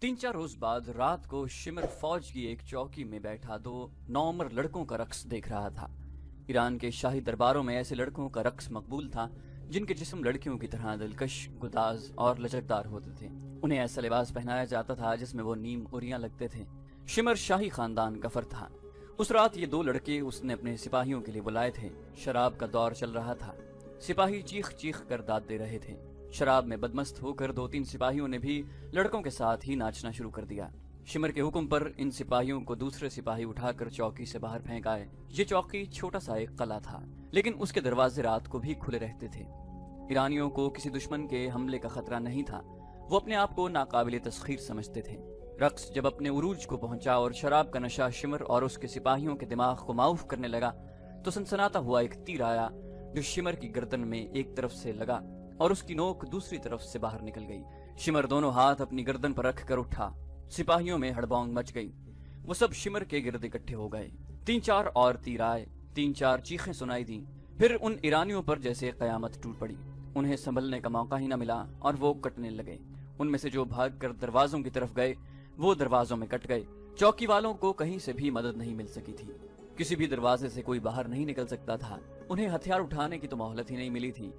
3-4 रोज बाद रात को शिमर फौज की एक चौकी में बैठा 2 नौमर लड़कों का रक्स देख रहा था। ईरान के शाही दरबारों में ऐसे लड़कों का रक्स मकबूल था जिनके जिस्म लड़कियों की तरह दिलकश, गुदाज और लचकदार होते थे। उन्हें ऐसा लिबास पहनाया जाता था जिसमें वो नीम उरियां लगते थे। शिमर शाही खानदान का फर्द था। उस रात ये 2 लड़के उसने अपने सिपाहियों के लिए बुलाए थे। शराब का दौर चल रहा था। सिपाही चीख चीख कर दाद दे रहे थे। शराब में बदमस्त होकर 2-3 सिपाहियों ने भी लड़कों के साथ ही नाचना शुरू कर दिया। शिमर के हुक्म पर इन सिपाहियों को दूसरे सिपाही उठाकर चौकी से बाहर फेंक आए। ये चौकी छोटा सा एक कला था, लेकिन उसके दरवाजे रात को भी खुले रहते थे। ईरानियों को किसी दुश्मन के हमले का खतरा नहीं था। वो अपने आप को नाकाबिले तस्खीर समझते थे। रक्स जब अपने उरूज को पहुंचा और शराब का नशा शिमर और उसके सिपाहियों के दिमाग को माऊफ करने लगा, तो सनसनाता हुआ एक तीर आया जो शिमर की गर्दन में एक तरफ से लगा और उसकी नोक दूसरी तरफ से बाहर निकल गई। शिमर दोनों हाथ अपनी गर्दन पर रख कर उठा। सिपाहियों में हड़बौंग मच गई। वो सब शिमर के गिर्द इकट्ठे हो गए। 3-4 और तीर आए। 3-4 चीखें सुनाई दी। फिर उन ईरानियों पर जैसे कयामत टूट पड़ी। उन्हें संभलने का मौका ही न मिला और वो कटने लगे। उनमें से जो भाग कर दरवाजों की तरफ गए वो दरवाजों में कट गए। चौकी वालों को कहीं से भी मदद नहीं मिल सकी थी। किसी भी दरवाजे से कोई बाहर नहीं निकल सकता था। उन्हें हथियार उठाने की तो मोहलत ही नहीं मिली थी।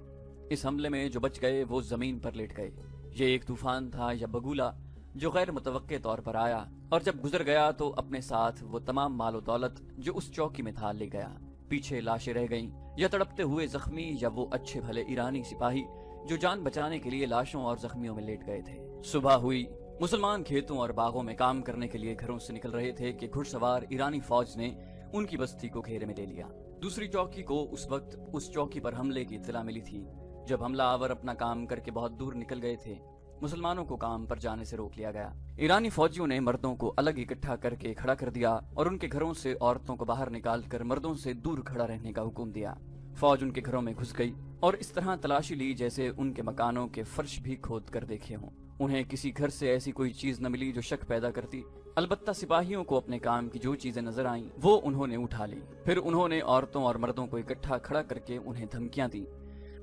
इस हमले में जो बच गए वो जमीन पर लेट गए। ये एक तूफान था या बगुला जो गैर मुतवक्के तौर पर आया और जब गुजर गया तो अपने साथ वो तमाम मालो दौलत जो उस चौकी में था ले गया। पीछे लाशें रह गईं, या तड़पते हुए जख्मी या वो अच्छे भले ईरानी सिपाही जो जान बचाने के लिए लाशों और जख्मियों में लेट गए थे। सुबह हुई। मुसलमान खेतों और बागों में काम करने के लिए घरों से निकल रहे थे कि घुड़सवार ईरानी फौज ने उनकी बस्ती को घेरे में ले लिया। दूसरी चौकी को उस वक्त उस चौकी पर हमले की इत्तला मिली थी। जब हमलावर अपना काम करके बहुत दूर निकल गए थे, मुसलमानों को काम पर जाने से रोक लिया गया। ईरानी फौजियों ने मर्दों को अलग इकट्ठा करके खड़ा कर दिया और उनके घरों से औरतों को बाहर निकालकर मर्दों से दूर खड़ा रहने का हुक्म दिया। फौज उनके घरों में घुस गई और इस तरह तलाशी ली जैसे उनके मकानों के फर्श भी खोद कर देखे हों। उन्हें किसी घर से ऐसी कोई चीज न मिली जो शक पैदा करती। अलबत्ता सिपाहियों को अपने काम की जो चीजें नजर आईं वो उन्होंने उठा ली। फिर उन्होंने औरतों और मर्दों को इकट्ठा खड़ा करके उन्हें धमकियां दी।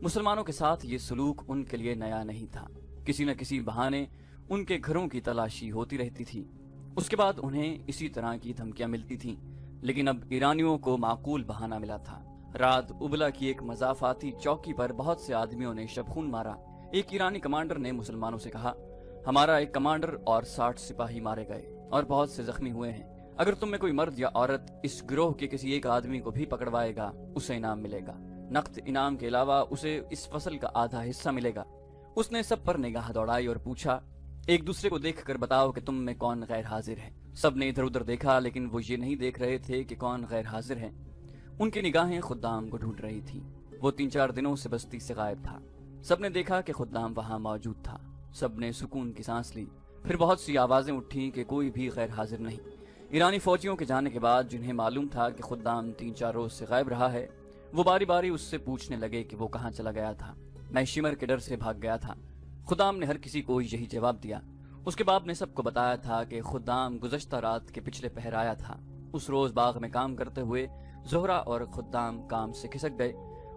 मुसलमानों के साथ ये सलूक उनके लिए नया नहीं था। किसी न किसी बहाने उनके घरों की तलाशी होती रहती थी। उसके बाद उन्हें इसी तरह की धमकियां मिलती थीं। लेकिन अब ईरानियों को माकूल बहाना मिला था। रात उबला की एक मजाफाती चौकी पर बहुत से आदमियों ने शबखून मारा। एक ईरानी कमांडर ने मुसलमानों से कहा, हमारा एक कमांडर और 60 सिपाही मारे गए और बहुत से जख्मी हुए हैं। अगर तुम में कोई मर्द या औरत इस गिरोह के किसी एक आदमी को भी पकड़वाएगा उसे इनाम मिलेगा। नकद इनाम के अलावा उसे इस फसल का आधा हिस्सा मिलेगा। उसने सब पर निगाह दौड़ाई और पूछा, एक दूसरे को देखकर बताओ कि तुम में कौन गैर हाजिर है। सब ने इधर उधर देखा, लेकिन वो ये नहीं देख रहे थे कि कौन गैर हाजिर है। उनकी निगाहें खुद्दाम को ढूंढ रही थी। वो 3-4 दिनों से बस्ती से गायब था। सबने देखा कि खुद्दाम वहां मौजूद था। सबने सुकून की सांस ली। फिर बहुत सी आवाजें उठी कि कोई भी गैर हाजिर नहीं। ईरानी फौजियों के जाने के बाद जिन्हें मालूम था कि खुद्दाम 3-4 रोज से गायब रहा है, वो बारी बारी उससे पूछने लगे कि वो कहाँ चला गया था। मैं शिमर के डर से भाग गया था। खुद्दाम ने हर किसी को यही जवाब दिया। उसके बाप ने सबको बताया था कि खुद्दाम गुज़श्ता रात के पिछले पहर आया था। उस रोज बाग में काम करते हुए ज़ोहरा और खुद्दाम काम से खिसक गए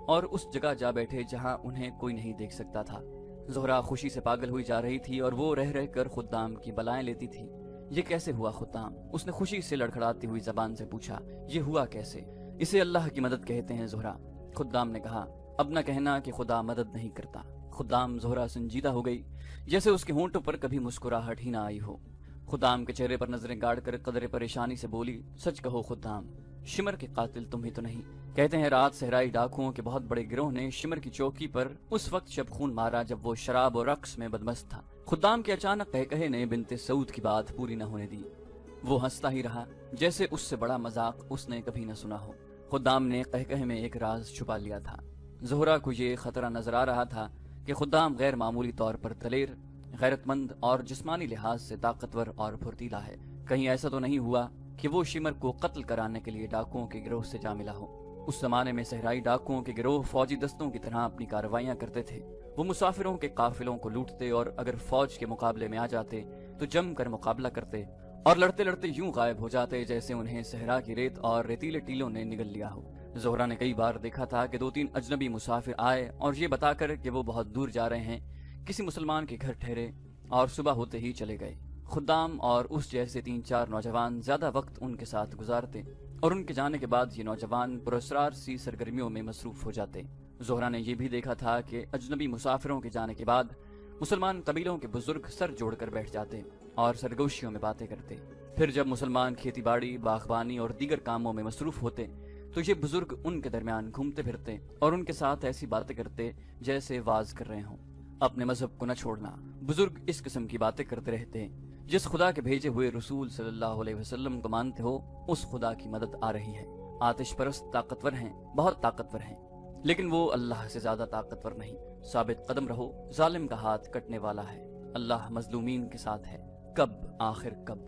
और उस जगह जा बैठे जहां उन्हें कोई नहीं देख सकता था। ज़ोहरा खुशी से पागल हुई जा रही थी और वो रह रह कर खुद्दाम की बलाएं लेती थी। ये कैसे हुआ खुद्दाम? उसने खुशी से लड़खड़ाती हुई जबान से पूछा। ये हुआ कैसे? इसे अल्लाह की मदद कहते हैं ज़ोहरा। खुद्दाम ने कहा, अब न कहना कि खुदा मदद नहीं करता। खुद्दाम ज़ोहरा संजीदा हो गई, जैसे उसके होंठों पर कभी मुस्कुराहट ही ना आई हो। खुद्दाम के चेहरे पर नजरें गाड़ कर कदरे परेशानी से बोली, सच कहो खुद्दाम, शिमर के कातिल तुम ही तो नहीं? कहते हैं रात सहराई डाकुओं के बहुत बड़े गिरोह ने शिमर की चौकी पर उस वक्त शबखून मारा जब वो शराब और रक्स में बदमस्त था। खुद्दाम के अचानक कहकहे ने बिनते सऊद की बात पूरी न होने दी। वो हंसता ही रहा, जैसे उससे बड़ा मजाक उसने कभी न सुना हो। खुद्दाम ने कहकहे में एक राज छुपा लिया था। ज़ोहरा को ये खतरा नजर आ रहा था कि खुद्दाम गैर मामूली तौर पर दलेर, गैरतमंद और जिस्मानी लिहाज से ताकतवर और फुर्तीला है। कहीं ऐसा तो नहीं हुआ कि वो शिमर को कत्ल कराने के लिए डाकुओं के गिरोह से जा मिला हो। उस जमाने में सहराई डाकुओं के गिरोह फौजी दस्तों की तरह अपनी कार्रवाइयां करते थे। वो मुसाफिरों के काफिलों को लूटते और अगर फौज के मुकाबले में आ जाते तो जम कर मुकाबला करते और लड़ते लड़ते यूं गायब हो जाते जैसे उन्हें सहरा की रेत और रेतीले टीलों ने निगल लिया हो। ज़ोहरा ने कई बार देखा था कि 2-3 अजनबी मुसाफिर आए और ये बताकर कि वो बहुत दूर जा रहे हैं, किसी मुसलमान के घर ठहरे और सुबह होते ही चले गए। خدام اور اس جیسے 3-4 نوجوان زیادہ وقت ان کے ساتھ گزارتے اور ان کے جانے کے بعد یہ نوجوان پراسرار سی سرگرمیوں میں مصروف ہو جاتے۔ زہرا نے یہ بھی دیکھا تھا کہ اجنبی مسافروں کے جانے کے بعد مسلمان قبیلوں کے بزرگ سر جوڑ کر بیٹھ جاتے اور سرگوشیوں میں باتیں کرتے۔ پھر جب مسلمان کھیتی باڑی، باغبانی اور دیگر کاموں میں مصروف ہوتے تو یہ بزرگ ان کے درمیان گھومتے پھرتے اور ان کے ساتھ ایسی باتیں کرتے جیسے واز کر رہے ہوں۔ اپنے مذہب کو نہ چھوڑنا، بزرگ اس قسم کی باتیں کرتے رہتے، جس خدا کے بھیجے ہوئے رسول صلی اللہ علیہ وسلم کو مانتے ہو اس خدا کی مدد آ رہی ہے۔ آتش پرست طاقتور ہیں، بہت طاقتور ہیں، لیکن وہ اللہ سے زیادہ طاقتور نہیں۔ ثابت قدم رہو، ظالم کا ہاتھ کٹنے والا ہے، اللہ مظلومین کے ساتھ ہے۔ کب، آخر کب؟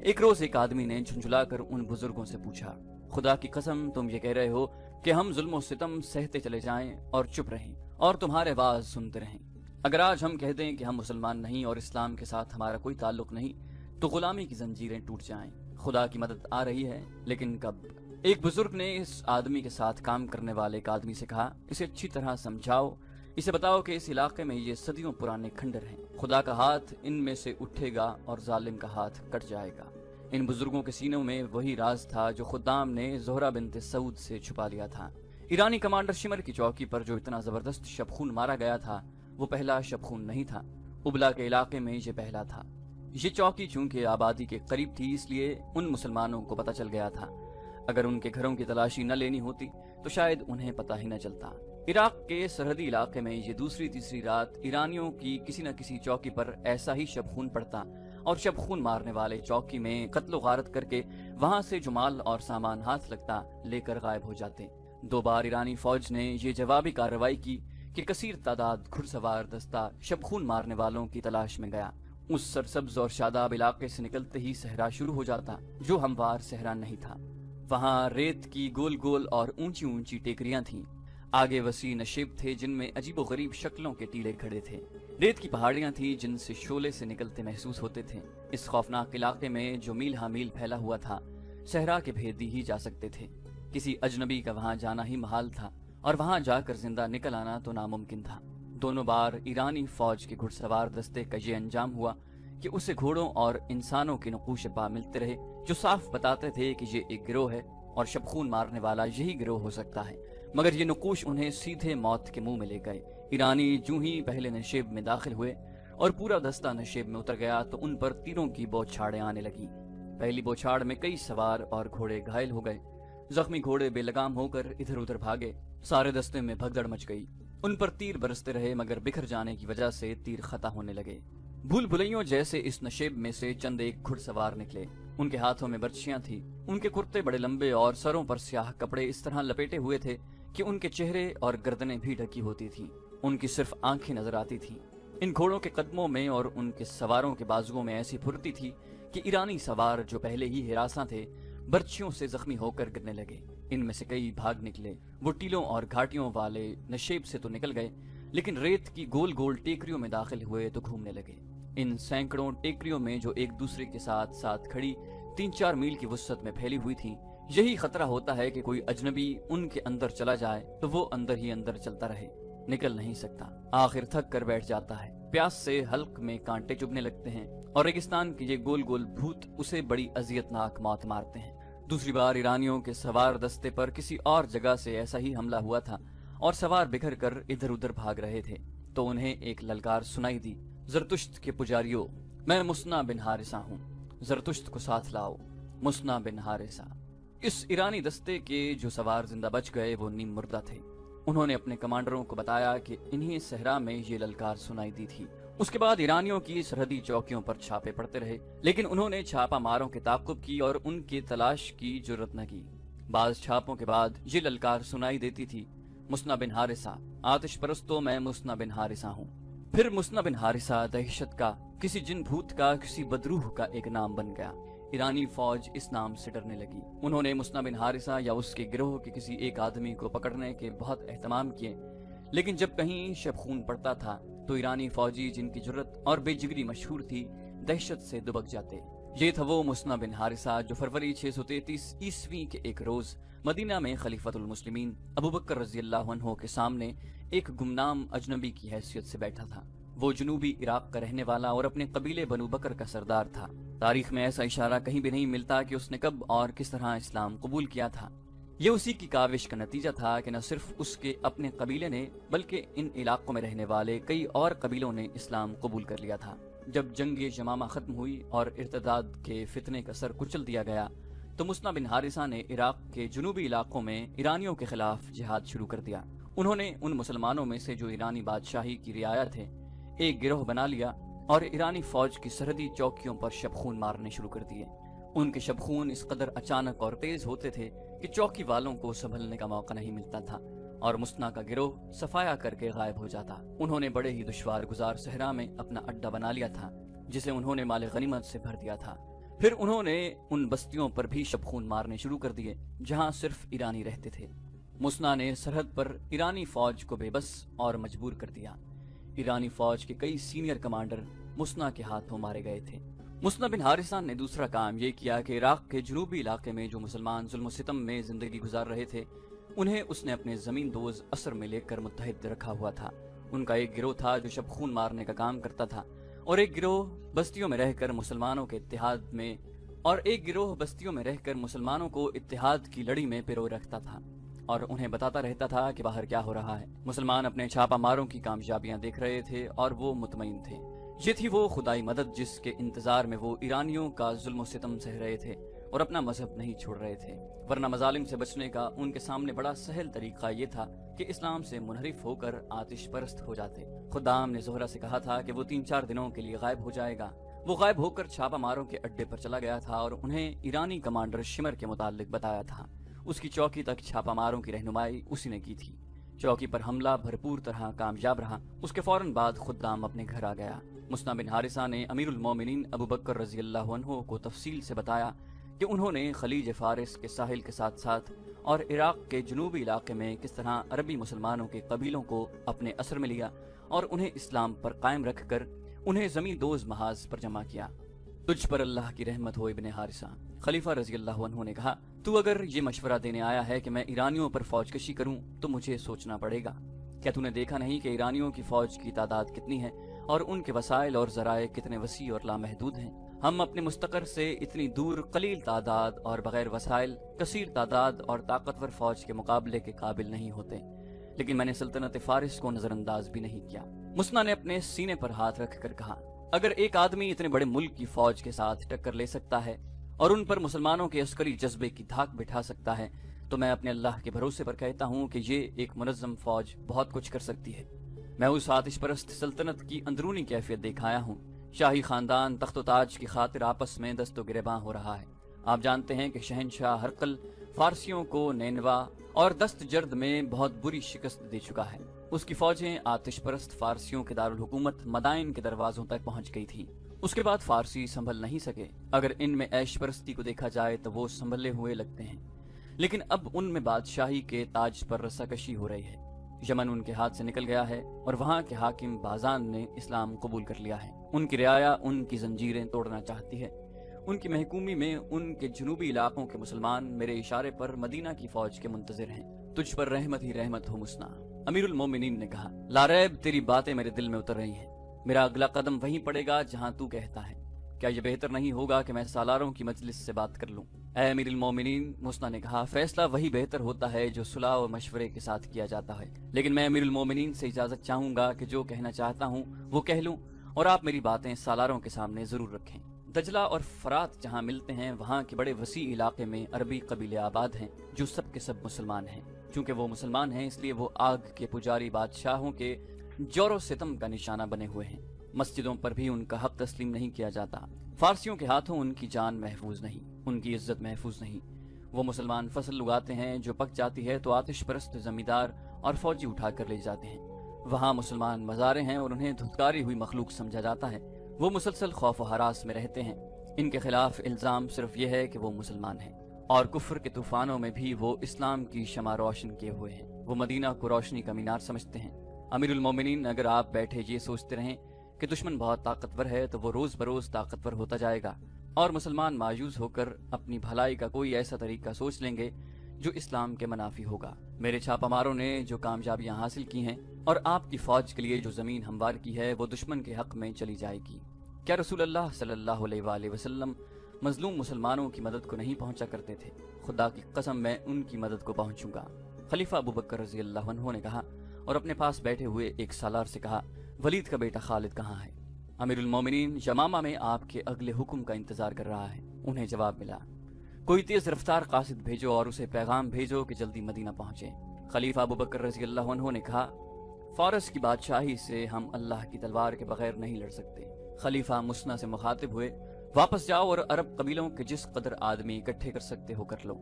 ایک روز ایک آدمی نے جھنجھلا کر ان بزرگوں سے پوچھا، خدا کی قسم تم یہ کہہ رہے ہو کہ ہم ظلم و ستم سہتے چلے جائیں اور چپ رہیں اور تمہارے واز سنتے رہیں؟ اگر آج ہم کہہ دیں کہ ہم مسلمان نہیں اور اسلام کے ساتھ ہمارا کوئی تعلق نہیں تو غلامی کی زنجیریں ٹوٹ جائیں۔ خدا کی مدد آ رہی ہے، لیکن کب؟ ایک بزرگ نے اس آدمی کے ساتھ کام کرنے والے ایک آدمی سے کہا، اسے اچھی طرح سمجھاؤ، اسے بتاؤ کہ اس علاقے میں یہ صدیوں پرانے کھنڈر ہیں، خدا کا ہاتھ ان میں سے اٹھے گا اور ظالم کا ہاتھ کٹ جائے گا۔ ان بزرگوں کے سینوں میں وہی راز تھا جو خدام نے زہرا بنت سعود سے چھپا لیا تھا۔ ایرانی کمانڈر شمر کی چوکی پر جو اتنا زبردست شبخون مارا گیا تھا وہ پہلا شبخون نہیں تھا، ابلا کے علاقے میں یہ پہلا تھا۔ یہ چوکی چونکہ آبادی کے قریب تھی اس لیے ان مسلمانوں کو پتہ چل گیا تھا، اگر ان کے گھروں کی تلاشی نہ لینی ہوتی تو شاید انہیں پتہ ہی نہ چلتا۔ عراق کے سرحدی علاقے میں یہ دوسری تیسری رات ایرانیوں کی کسی نہ کسی چوکی پر ایسا ہی شبخون پڑتا اور شبخون مارنے والے چوکی میں قتل و غارت کر کے وہاں سے جو مال اور سامان ہاتھ لگتا لے کر غائب ہو جاتے۔ 2 بار ایرانی فوج نے یہ جوابی کارروائی کی کہ کثیر تعداد گھڑ سوار دستہ شبخون مارنے والوں کی تلاش میں گیا۔ اس سرسبز اور شاداب علاقے سے نکلتے ہی صحرا شروع ہو جاتا جو ہموار صحرا نہیں تھا۔ وہاں ریت کی گول گول اور اونچی اونچی ٹیکریاں تھیں، آگے وسیع نشیب تھے جن میں عجیب و غریب شکلوں کے ٹیلے کھڑے تھے، ریت کی پہاڑیاں تھیں جن سے شعلے سے نکلتے محسوس ہوتے تھے۔ اس خوفناک علاقے میں جو میل ہا میل پھیلا ہوا تھا، صحرا کے بھیدی ہی جا سکتے تھے، کسی اجنبی کا وہاں جانا ہی محال تھا اور وہاں جا کر زندہ نکل آنا تو ناممکن تھا۔ دونوں بار ایرانی فوج کے گھڑ سوار دستے کا یہ انجام ہوا کہ اسے گھوڑوں اور انسانوں کے نقوش پا ملتے رہے جو صاف بتاتے تھے کہ یہ ایک گروہ ہے اور شبخون مارنے والا یہی گروہ ہو سکتا ہے، مگر یہ نقوش انہیں سیدھے موت کے منہ میں لے گئے۔ ایرانی جو ہی پہلے نشیب میں داخل ہوئے اور پورا دستہ نشیب میں اتر گیا تو ان پر تیروں کی بوچھاڑیں آنے لگیں۔ پہلی بوچھاڑ میں کئی سوار اور گھوڑے گھائل ہو گئے، زخمی گھوڑے بے لگام ہو کر ادھر ادھر بھاگے، سارے دستے میں بھگدڑ مچ گئی۔ ان پر تیر برستے رہے مگر بکھر جانے کی وجہ سے تیر خطا ہونے لگے۔ بھول بھلیوں جیسے اس نشیب میں سے چند ایک گھڑ سوار نکلے، ان کے ہاتھوں میں برچیاں تھیں، ان کے کرتے بڑے لمبے اور سروں پر سیاہ کپڑے اس طرح لپیٹے ہوئے تھے کہ ان کے چہرے اور گردنیں بھی ڈھکی ہوتی تھیں، ان کی صرف آنکھیں نظر آتی تھیں۔ ان گھوڑوں کے قدموں میں اور ان کے سواروں کے بازوؤں میں ایسی پھرتی تھی کہ ایرانی سوار جو پہلے ہی ہراساں تھے برچھیوں سے زخمی ہو کر گرنے لگے۔ ان میں سے کئی بھاگ نکلے، وہ ٹیلوں اور گھاٹیوں والے نشیب سے تو نکل گئے لیکن ریت کی گول گول ٹیکریوں میں داخل ہوئے تو گھومنے لگے۔ ان سینکڑوں ٹیکریوں میں جو ایک دوسرے کے ساتھ ساتھ کھڑی 3-4 میل کی وسعت میں پھیلی ہوئی تھیں، یہی خطرہ ہوتا ہے کہ کوئی اجنبی ان کے اندر چلا جائے تو وہ اندر ہی اندر چلتا رہے، نکل نہیں سکتا، آخر تھک کر بیٹھ جاتا ہے، پیاس سے حلق میں کانٹے چبھنے لگتے ہیں اور ریگستان کے یہ گول گول بھوت اسے بڑی اذیت ناک موت مارتے ہیں۔ دوسری بار ایرانیوں کے سوار دستے پر کسی اور جگہ سے ایسا ہی حملہ ہوا تھا اور سوار بکھر کر ادھر ادھر بھاگ رہے تھے تو انہیں ایک للکار سنائی دی، زرتشت کے پجاریوں، میں مسنا بن حارثہ ہوں، زرتشت کو ساتھ لاؤ۔ مسنا بن حارثہ، اس ایرانی دستے کے جو سوار زندہ بچ گئے وہ نیم مردہ تھے۔ انہوں نے اپنے کمانڈروں کو بتایا کہ انہیں صحرا میں یہ للکار سنائی دی تھی۔ اس کے بعد ایرانیوں کی سرحدی چوکیوں پر چھاپے پڑتے رہے لیکن انہوں نے چھاپا ماروں کے تعاقب کی اور ان کی تلاش کی جرت نہ کی۔ بعض چھاپوں کے بعد یہ للکار سنائی دیتی تھی، مسنا بن حارثہ، آتش پرستوں میں مسنا بن حارثہ ہوں۔ پھر مسنا بن حارثہ دہشت کا، کسی جن بھوت کا، کسی بدروح کا ایک نام بن گیا۔ ایرانی فوج اس نام سے ڈرنے لگی۔ انہوں نے مسنا بن حارثہ یا اس کے گروہ کے کسی ایک آدمی کو پکڑنے کے بہت اہتمام کیے لیکن جب کہیں شب خون پڑتا تھا تو ایرانی فوجی جن کی جرت اور بے جگری مشہور تھی دہشت سے دبک جاتے۔ یہ تھا وہ مسنا بن حارثہ جو فروری 633 عیسوی کے ایک روز مدینہ میں خلیفۃ المسلمین ابوبکر رضی اللہ عنہ کے سامنے ایک گمنام اجنبی کی حیثیت سے بیٹھا تھا۔ वो जनूबी इराक का रहने वाला और अपने कबीले बनु बकर का सरदार था। तारीख में ऐसा इशारा कहीं भी नहीं मिलता कि उसने कब और किस तरह इस्लाम कबूल किया था। ये उसी की काविश का नतीजा था कि न सिर्फ उसके अपने कबीले ने बल्कि इन इलाकों में रहने वाले कई और कबीलों ने इस्लाम कबूल कर लिया था। जब जंग यमामा खत्म हुई और इर्तदाद के फितने का सर कुचल दिया गया तो मुस्ना बिन हारिसा ने इराक के जुनूबी इलाकों में ईरानियों के खिलाफ जिहाद शुरू कर दिया। उन्होंने उन मुसलमानों में से जो ईरानी बादशाही की रियाया थे एक गिरोह बना लिया और ईरानी फौज की सरहदी चौकियों पर शबखून मारने शुरू कर दिए। उनके शबखून इस कदर अचानक और तेज होते थे कि चौकी वालों को संभलने का मौका नहीं मिलता था और मुस्ना का गिरोह सफाया करके गायब हो जाता। उन्होंने बड़े ही दुश्वार गुजार सहरा में अपना अड्डा बना लिया था जिसे उन्होंने माल गनीमत से भर दिया था। फिर उन्होंने उन बस्तियों पर भी शबखून मारने शुरू कर दिए जहां सिर्फ ईरानी रहते थे। मुस्ना ने सरहद पर ईरानी फौज को बेबस और मजबूर कर दिया। ईरानी फौज के कई सीनियर कमांडर मुस्ना के हाथों मारे गए थे। मुस्ना बिन हारिसा ने दूसरा काम ये किया कि इराक के जनूबी इलाके में जो मुसलमान जुल्म सितम में जिंदगी गुजार रहे थे उन्हें उसने अपने जमीन दोज असर में लेकर मुत्तहिद रखा हुआ था। उनका एक गिरोह था जो शबखून मारने का काम करता था और एक गिरोह बस्तियों में रहकर मुसलमानों को इत्तेहाद की लड़ी में पिरो रखता था और उन्हें बताता रहता था कि बाहर क्या हो रहा है। मुसलमान अपने छापा मारों की कामयाबियां देख रहे थे और वो मुतमईन थे। ये थी वो खुदाई मदद जिसके इंतजार में वो ईरानियों का जुल्म सितम सह रहे थे और अपना मजहब नहीं छोड़ रहे थे। वरना मजालिम से बचने का उनके सामने बड़ा सहल तरीका ये था कि इस्लाम से मुनहरिफ होकर आतिश परस्त हो जाते। खुदाम ने जोहरा से कहा था कि वो 3-4 दिनों के लिए गायब हो जाएगा। वो गायब होकर छापा मारों के अड्डे पर चला गया था और उन्हें ईरानी कमांडर शिमर के मुतालिक बताया था। उसकी चौकी तक छापा मारों की रहनुमाई उसी ने की थी। चौकी पर हमला भरपूर तरह कामयाब रहा। उसके फौरन बाद खुदाम अपने घर आ गया। मुस्ना बिन हारिसा ने अमीरुल मोमिनीन अबू बकर रजी अल्लाह अन्हु को तफसील से बताया कि उन्होंने खलीज फारिस के साहिल के साथ साथ और इराक के जनूबी इलाके में किस तरह अरबी मुसलमानों के कबीलों को अपने असर में लिया और उन्हें इस्लाम पर कायम रखकर उन्हें जमीन दोज महाज पर जमा किया। तुझ पर अल्लाह की रहमत हो इब्ने हारिसा, खलीफा रजी अल्लाह अन्हु ने कहा, तू अगर ये मशवरा देने आया है कि मैं ईरानियों पर फौजकशी करूं तो मुझे सोचना पड़ेगा। क्या तूने देखा नहीं कि ईरानियों की फौज की तादाद कितनी है और उनके वसाइल और जराए कितने वसी और लामहदूद हैं। हम अपने मुस्तकर से इतनी दूर कलील तादाद और बगैर वसाइल कसीर तादाद और ताकतवर फौज के मुकाबले के काबिल नहीं होते। लेकिन मैंने सल्तनत फारिस को नजरअंदाज भी नहीं किया। मुस्ना ने अपने सीने पर हाथ रखकर कहा, अगर एक आदमी इतने बड़े मुल्क की फौज के साथ टक्कर ले सकता है और उन पर मुसलमानों के अस्करी जज्बे की धाक बिठा सकता है तो मैं अपने अल्लाह के भरोसे पर कहता हूँ कि ये एक मुनज़्ज़म फौज बहुत कुछ कर सकती है। मैं उस आतिश परस्त सल्तनत की अंदरूनी कैफियत दिखाया हूँ। शाही खानदान तख्त ताज की खातिर आपस में दस्तो गिरेबां हो रहा है। आप जानते हैं कि शहनशाह हरकल फारसियों को नैनवा और दस्त जर्द में बहुत बुरी शिकस्त दे चुका है। उसकी फौजें आतिश परस्त फारसियों के दारुल हुकूमत मदाइन के दरवाजों तक पहुंच गई थी। उसके बाद फारसी संभल नहीं सके। अगर इनमें ऐश परस्ती को देखा जाए तो वो संभले हुए लगते हैं, लेकिन अब उनमें बादशाही के ताज पर रस्साकशी हो रही है। यमन उनके हाथ से निकल गया है और वहाँ के हाकिम बाजान ने इस्लाम कबूल कर लिया है। उनकी रियाया उनकी जंजीरें तोड़ना चाहती है। उनकी महकूमी में उनके जनूबी इलाकों के मुसलमान मेरे इशारे पर मदीना की फौज के मुंतजिर हैं। तुझ पर रहमत ही रहमत हो मुस्ना। अमीरुल मोमिनीन ने कहा, लारैब तेरी बातें मेरे दिल में उतर रही हैं। मेरा अगला कदम वहीं पड़ेगा जहां तू कहता है। क्या यह बेहतर नहीं होगा कि मैं सालारों की मजलिस से बात कर लूं? ऐ अमीरुल मोमिनीन, मुस्ना ने कहा, फैसला वही बेहतर होता है जो सुलह और मशवरे के साथ किया जाता है। लेकिन मैं अमीरुल मोमिनीन से इजाजत चाहूंगा कि जो कहना चाहता हूं वो कह लूं और आप मेरी बातें सालारों के सामने जरूर रखें। दजला और फरात जहां मिलते हैं वहां के बड़े वसी इलाके में अरबी कबीले आबाद हैं जो सब के सब मुसलमान हैं। चूंकि वो मुसलमान हैं इसलिए वो आग के पुजारी बादशाहों के जोरो सितम का निशाना बने हुए हैं। मस्जिदों पर भी उनका हक तस्लीम नहीं किया जाता। फारसियों के हाथों उनकी जान महफूज नहीं, उनकी इज्जत महफूज नहीं। वो मुसलमान फसल उगाते हैं, जो पक जाती है तो आतिश परस्त जमींदार और फौजी उठा कर ले जाते हैं। वहाँ मुसलमान मज़ारे हैं और उन्हें धुतकारी हुई मखलूक समझा जाता है। वो मुसलसल खौफ व हरास में रहते हैं। इनके खिलाफ इल्ज़ाम सिर्फ यह है कि वो मुसलमान हैं और कुफ्र के तूफानों में भी वो इस्लाम की शमा रोशन किए हुए हैं। वो मदीना को रोशनी का मीनार समझते हैं। अमीरुल मोमिनीन, अगर आप बैठे ये सोचते रहें कि दुश्मन बहुत ताकतवर है तो वो रोज बरोज ताकतवर होता जाएगा और मुसलमान मायूस होकर अपनी भलाई का कोई ऐसा तरीका सोच लेंगे जो इस्लाम के मनाफी होगा। मेरे छापामारों ने जो कामयाबियां हासिल की हैं और आपकी फौज के लिए जो जमीन हमवार की है वो दुश्मन के हक में चली जाएगी। क्या रसूल अल्लाह सल्लल्लाहु अलैहि वसल्लम मजलूम मुसलमानों की मदद को नहीं पहुंचा करते थे? खुदा की कसम मैं उनकी मदद को पहुंचूंगा। खलीफा अबू बकर रजी अल्लाह अन्हु ने कहा और अपने पास बैठे हुए एक सालार से कहा, वलीद का बेटा खालिद कहाँ है? अमीरुल मोमिनीन यमामा में आपके अगले हुक्म का इंतजार कर रहा है। उन्हें जवाब मिला, कोई तेज रफ्तार कासिद भेजो और उसे पैगाम भेजो कि जल्दी मदीना पहुंचे। खलीफा अबू बकर रजी अल्लाह अन्हु ने कहा, फारस की बादशाही से हम अल्लाह की तलवार के बगैर नहीं लड़ सकते। खलीफा मुसना से मुखातिब हुए, वापस जाओ और अरब कबीलों के जिस कदर आदमी इकट्ठे कर सकते हो कर लो।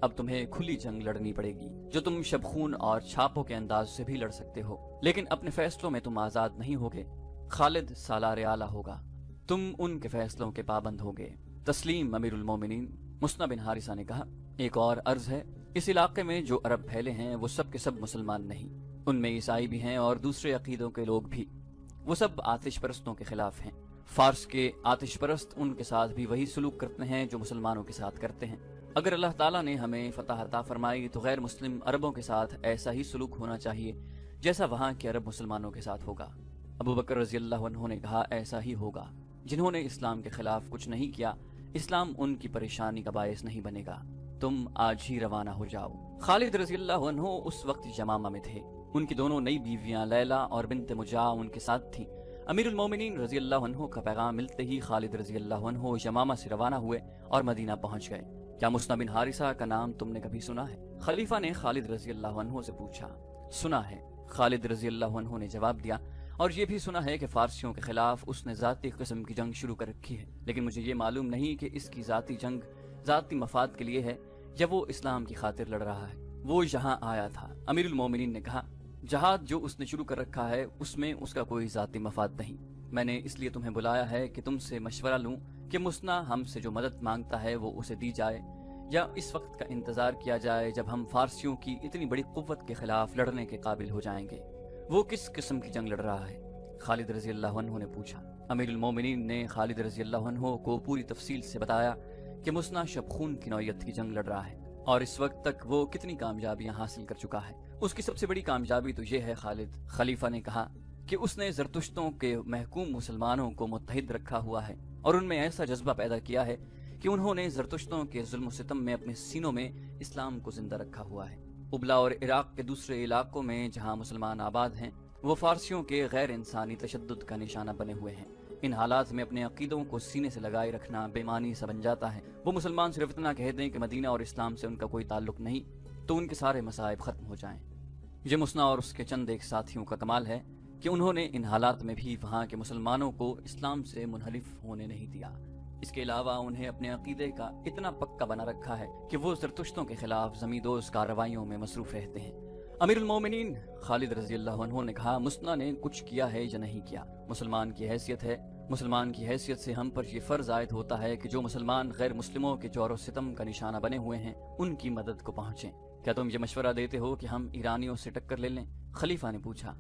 अब तुम्हें खुली जंग लड़नी पड़ेगी, जो तुम शबखून और छापों के अंदाज से भी लड़ सकते हो, लेकिन अपने फैसलों में तुम आजाद नहीं होगे। खालिद सालार आला होगा, तुम उनके फैसलों के पाबंद होगे। तस्लीम अमीरुल मोमिनीन। मुसना बिन हारिसा ने कहा, एक और अर्ज है, इस इलाके में जो अरब फैले हैं वो सब के सब मुसलमान नहीं, उनमें ईसाई भी हैं और दूसरे अकीदों के लोग भी। वो सब आतिश परस्तों के खिलाफ हैं। फारस के आतिश परस्त उनके साथ भी वही सलूक करते हैं जो मुसलमानों के साथ करते हैं। अगर अल्लाह ताला ने हमें फतह अता फरमाई तो गैर मुस्लिम अरबों के साथ ऐसा ही सलूक होना चाहिए जैसा वहाँ के अरब मुसलमानों के साथ होगा। अबू बकर रजी अल्लाह अन्हु ने कहा, ऐसा ही होगा। जिन्होंने इस्लाम के खिलाफ कुछ नहीं किया, इस्लाम उनकी परेशानी का बायस नहीं बनेगा। तुम आज ही रवाना हो जाओ। खालिद रजी अल्लाह अन्हु उस वक्त यमामा में थे। उनकी दोनों नई बीवियां लैला और बिन्त मुजा उनके साथ थीं। अमीरुल मोमिनीन रजी अल्लाह अन्हु का पैगाम मिलते ही खालिद रजी अल्लाह अन्हु यमामा से रवाना हुए और मदीना पहुंच गए। क्या मुसना बिन हारिसा का नाम तुमने कभी सुना है? खलीफा ने खालिद रजी अल्लाह अन्हु से पूछा। सुना है, खालिद रजी अल्लाह अन्हु ने जवाब दिया, और ये भी सुना है कि फारसियों के खिलाफ उसने जाती किस्म की जंग शुरू कर रखी है, लेकिन मुझे ये मालूम नहीं कि इसकी जाती जंग जाती मफाद के लिए है या वो इस्लाम की खातिर लड़ रहा है। वो यहाँ आया था। अमीरुल मोमिनीन ने कहा, जहाद जो उसने शुरू कर रखा है उसमें उसका कोई जाती मफाद नहीं। मैंने इसलिए तुम्हें बुलाया है कि तुमसे मशवरा लूं कि मुसना हमसे जो मदद मांगता है वो उसे दी जाए, या इस वक्त का इंतजार किया जाए जब हम फारसियों की इतनी बड़ी कुव्वत के खिलाफ लड़ने के काबिल हो जाएंगे। वो किस किस्म की जंग लड़ रहा है? खालिद रजी अल्लाह अन्हु ने पूछा। अमीरुल मोमिनीन ने खालिद रजी अल्लाह अन्हु को पूरी तफसील से बताया कि मुसना शबखून की नौयत की जंग लड़ रहा है और इस वक्त तक वो कितनी कामयाबियां हासिल कर चुका है। उसकी सबसे बड़ी कामयाबी तो ये है खालिद, खलीफा ने कहा, कि उसने जरतुश्तों के महकूम मुसलमानों को मुत्तहिद रखा हुआ है और उनमें ऐसा जज्बा पैदा किया है कि उन्होंने जरतुश्तों के जुल्म सितम में अपने सीनों में इस्लाम को जिंदा रखा हुआ है। उबला और इराक के दूसरे इलाकों में जहाँ मुसलमान आबाद हैं वो फारसियों के गैर इंसानी तशद्दुद का निशाना बने हुए हैं। इन हालात में अपने अकीदों को सीने से लगाए रखना बेमानी सा बन जाता है। वो मुसलमान सिर्फ इतना कह दें कि मदीना और इस्लाम से उनका कोई ताल्लुक नहीं तो उनके सारे मसाइब खत्म हो जाएं। ये मुसना और उसके चंद एक साथियों का कमाल है कि उन्होंने इन हालात में भी वहाँ के मुसलमानों को इस्लाम से मुनहरिफ होने नहीं दिया। इसके अलावा उन्हें अपने अकीदे का इतना पक्का बना रखा है कि वो जरतुश्तों के खिलाफ जमींदोज कार्रवाइयों में मसरूफ रहते हैं। अमीरुल मोमिनीन खालिद रजी अल्लाह अन्हु ने कहा, मुसना ने कुछ किया है या नहीं किया, मुसलमान की हैसियत है। मुसलमान की हैसियत से हम पर यह फर्ज आयद होता है कि जो मुसलमान गैर मुस्लिमों के जोर सितम का निशाना बने हुए हैं उनकी मदद को पहुँचें। क्या तुम ये मशवरा देते हो कि हम ईरानियों से टक्कर ले लें? खलीफा ने पूछा।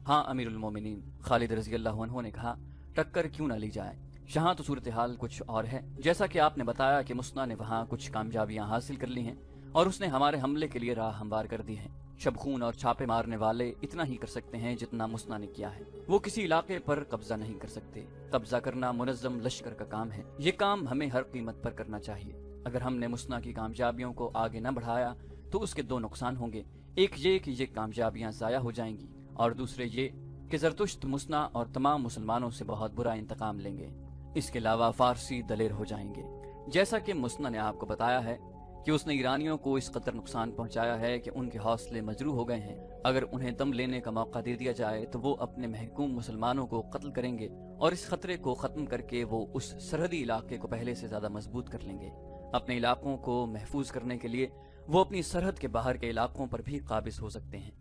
हाँ अमीरुल मोमिनीन, खालिद रजी अल्लाह अन्हु ने कहा, टक्कर क्यों ना ली जाए, यहाँ तो सूरत हाल कुछ और है। जैसा कि आपने बताया कि मुसना ने वहाँ कुछ कामयाबियां हासिल कर ली हैं और उसने हमारे हमले के लिए राह हमवार कर दी है। शबखून और छापे मारने वाले इतना ही कर सकते हैं जितना मुसना ने किया है। वो किसी इलाके पर कब्जा नहीं कर सकते। कब्जा करना मुनज़्ज़म लश्कर का काम है। ये काम हमें हर कीमत पर करना चाहिए। अगर हमने मुसना की कामयाबियों को आगे न बढ़ाया तो उसके दो नुकसान होंगे। एक ये कि ये कामयाबियां ज़ाया हो जाएंगी और दूसरे ये कि जरतुश्त मुसना और तमाम मुसलमानों से बहुत बुरा इंतकाम लेंगे। इसके अलावा फारसी दलेर हो जाएंगे। जैसा कि मुसना ने आपको बताया है कि उसने ईरानियों को इस कदर नुकसान पहुंचाया है कि उनके हौसले मजरू हो गए हैं। अगर उन्हें दम लेने का मौका दे दिया जाए तो वो अपने महकूम मुसलमानों को कत्ल करेंगे और इस खतरे को खत्म करके वो उस सरहदी इलाके को पहले से ज्यादा मजबूत कर लेंगे। अपने इलाकों को महफूज करने के लिए वो अपनी सरहद के बाहर के इलाकों पर भी काबिज हो सकते हैं।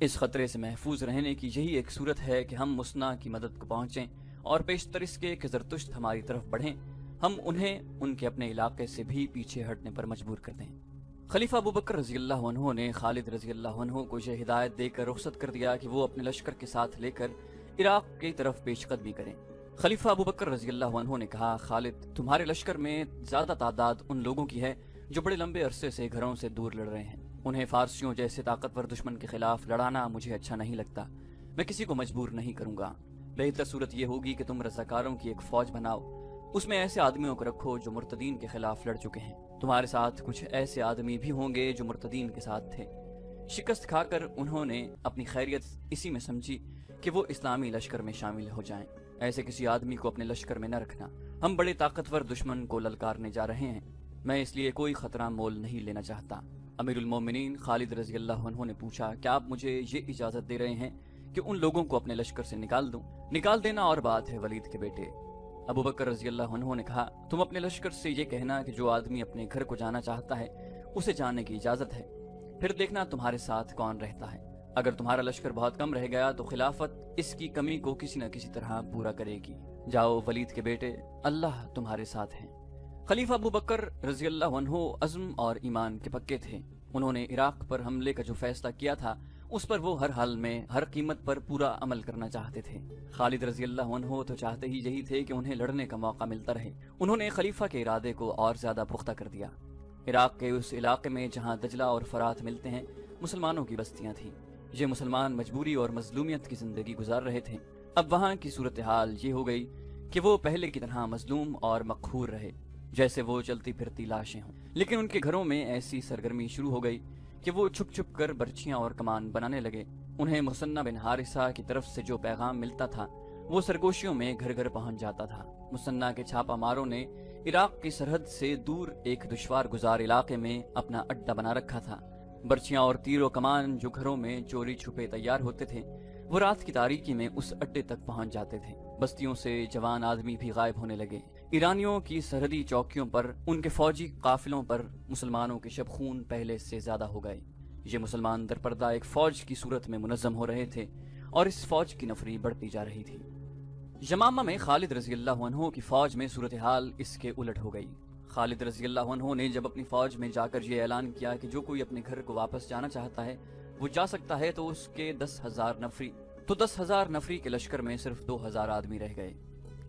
इस खतरे से महफूज रहने की यही एक सूरत है कि हम मुसना की मदद को पहुंचें और पेशतर इसके कि जरतुश्त हमारी तरफ बढ़ें, हम उन्हें उनके अपने इलाके से भी पीछे हटने पर मजबूर कर दें। खलीफा अबू बकर रजी अल्लाह अन्हु ने खालिद रजी अल्लाह अन्हु को यह हिदायत देकर रुखसत कर दिया कि वो अपने लश्कर के साथ लेकर इराक की तरफ पेशकदमी करें। खलीफा अबू बकर रजी अल्लाह अन्हु ने कहा, खालिद, तुम्हारे लश्कर में ज्यादा तादाद उन लोगों की है जो बड़े लंबे अरसे से घरों से दूर लड़ रहे हैं। उन्हें फारसियों जैसे ताकतवर दुश्मन के खिलाफ लड़ाना मुझे अच्छा नहीं लगता। मैं किसी को मजबूर नहीं करूंगा। बेहतर सूरत यह होगी कि तुम रज़ाकारों की एक फौज बनाओ। उसमें ऐसे आदमियों को रखो जो मुर्तदीन के खिलाफ लड़ चुके हैं। तुम्हारे साथ कुछ ऐसे आदमी भी होंगे जो मुर्तदीन के साथ थे। शिकस्त खाकर उन्होंने अपनी खैरियत इसी में समझी कि वो इस्लामी लश्कर में शामिल हो जाएं। ऐसे किसी आदमी को अपने लश्कर में न रखना। हम बड़े ताकतवर दुश्मन को ललकारने जा रहे हैं। मैं इसलिए कोई खतरा मोल नहीं लेना चाहता। अमीरुल मोमिनीन खालिद रज़ी अल्लाह अन्हु ने पूछा, क्या आप मुझे ये इजाज़त दे रहे हैं कि उन लोगों को अपने लश्कर से निकाल दूं? निकाल देना और बात है वलीद के बेटे। अबू बकर रज़ी अल्लाह अन्हु ने कहा, तुम अपने लश्कर से ये कहना कि जो आदमी अपने घर को जाना चाहता है उसे जाने की इजाज़त है। फिर देखना तुम्हारे साथ कौन रहता है। अगर तुम्हारा लश्कर बहुत कम रह गया तो खिलाफत इसकी कमी को किसी न किसी तरह पूरा करेगी। जाओ वलीद के बेटे, अल्लाह तुम्हारे साथ है। खलीफा अबू बकर रज़ी अल्लाह अन्हु अज़्म और ईमान के पक्के थे। उन्होंने इराक पर हमले का जो फैसला किया था उस पर वो हर हाल में हर कीमत पर पूरा अमल करना चाहते थे। खालिद रज़ी अल्लाह अन्हु तो चाहते ही यही थे कि उन्हें लड़ने का मौका मिलता रहे। उन्होंने खलीफा के इरादे को और ज्यादा पुख्ता कर दिया। इराक के उस इलाके में जहाँ दजला और फरात मिलते हैं मुसलमानों की बस्तियां थीं। ये मुसलमान मजबूरी और मजलूमियत की जिंदगी गुजार रहे थे। अब वहाँ की सूरत हाल ये हो गई कि वो पहले की तरह मजलूम और मकहूर रहे, जैसे वो चलती फिरती लाशें हों। लेकिन उनके घरों में ऐसी सरगर्मी शुरू हो गई कि वो छुप छुप कर बर्छियां और कमान बनाने लगे। उन्हें मुसन्ना बिन हारिसा की तरफ से जो पैगाम मिलता था वो सरगोशियों में घर घर पहुंच जाता था। मुसन्ना के छापा मारों ने इराक की सरहद से दूर एक दुश्वार गुजार इलाके में अपना अड्डा बना रखा था। बर्छियां और तीरों कमान जो घरों में चोरी छुपे तैयार होते थे वो रात की तारीकी में उस अड्डे तक पहुंच जाते थे। बस्तियों से जवान आदमी भी गायब होने लगे। ईरानियों की सरहदी चौकियों पर, उनके फौजी काफिलों पर मुसलमानों के शब खून पहले से ज्यादा हो गए। ये मुसलमान दरपर्दा एक फौज की सूरत में मुनज़्ज़म हो रहे थे और इस फौज की नफरी बढ़ती जा रही थी। यमामा में खालिद रज़ी अल्लाह अन्हु की फौज में सूरत हाल इसके उलट हो गई। खालिद रज़ी अल्लाह अन्हु ने जब अपनी फौज में जाकर ये ऐलान किया कि जो कोई अपने घर को वापस जाना चाहता है वो जा सकता है, तो उसके 10,000 नफरी, तो 10,000 नफरी के लश्कर में सिर्फ 2,000 आदमी रह गए।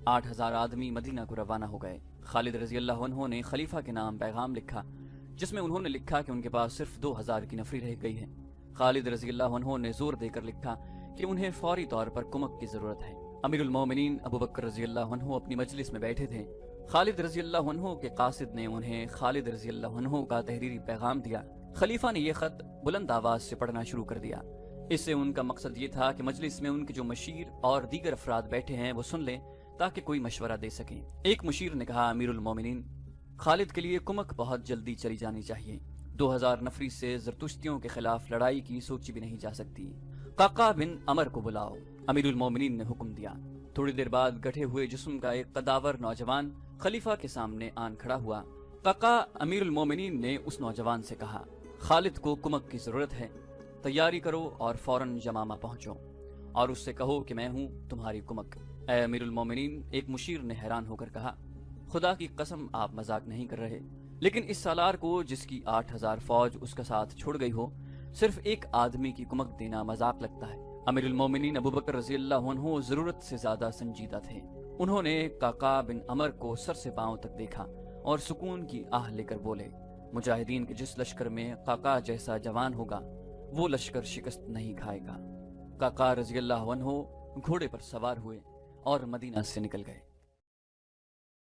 8,000 आदमी मदीना को रवाना हो गए। खालिद रज़ी अल्लाह अन्हु ने खलीफा के नाम पैगाम लिखा जिसमें उन्होंने लिखा कि उनके पास सिर्फ 2,000 की नफरी रह गई है। खालिद रज़ी अल्लाह अन्हु ने जोर देकर लिखा कि उन्हें फौरी तौर पर कुमक की जरूरत है। अमीरुल मोमिनीन अबू बकर रज़ी अल्लाह अन्हु अपनी मजलिस में बैठे थे। खालिद रज़ी अल्लाह अन्हु के कासिद ने उन्हें खालिद रज़ी अल्लाह अन्हु का तहरीरी पैगाम दिया। खलीफा ने यह खत बुलंद आवाज से पढ़ना शुरू कर दिया। इससे उनका मकसद ये था कि मजलिस में उनके जो मशीर और दीगर अफराद बैठे हैं वो सुन लें ताकि कोई मशवरा दे सके। एक मुशीर ने कहा, अमीरुल मोमिनीन, खालिद के लिए कुमक बहुत जल्दी चली जानी चाहिए। 2,000 नफरी से जरतुश्तियों के खिलाफ लड़ाई की सोची भी नहीं जा सकती। काका बिन अमर को बुलाओ। अमीरुल मोमिनीन ने हुक्म दिया। थोड़ी देर बाद गठे हुए जिस्म का एक कदावर नौजवान खलीफा के सामने आन खड़ा हुआ। काका अमीरुल मोमिनीन ने उस नौजवान से कहा, खालिद को कुमक की जरूरत है, तैयारी करो और फौरन यमामा पहुंचो और उससे कहो कि मैं हूं तुम्हारी कुमक। ऐ अमीरुल मोमिनीन, एक मुशीर ने हैरान होकर कहा, खुदा की कसम आप मजाक नहीं कर रहे, लेकिन इस सालार को जिसकी 8,000 फौज उसका साथ छोड़ गई हो सिर्फ एक आदमी की कुमक देना मजाक लगता है। अमीरुल मोमिनीन अबू बकर रज़ी अल्लाह अन्हु जरूरत से ज्यादा संजीदा थे। उन्होंने काका बिन अमर को सर से पांव तक देखा और सुकून की आह लेकर बोले, मुजाहिदीन के जिस लश्कर में काका जैसा जवान होगा वो लश्कर शिकस्त नहीं खाएगा। काका रज़ी अल्लाह अन्हु घोड़े पर सवार हुए और मदीना से निकल गए।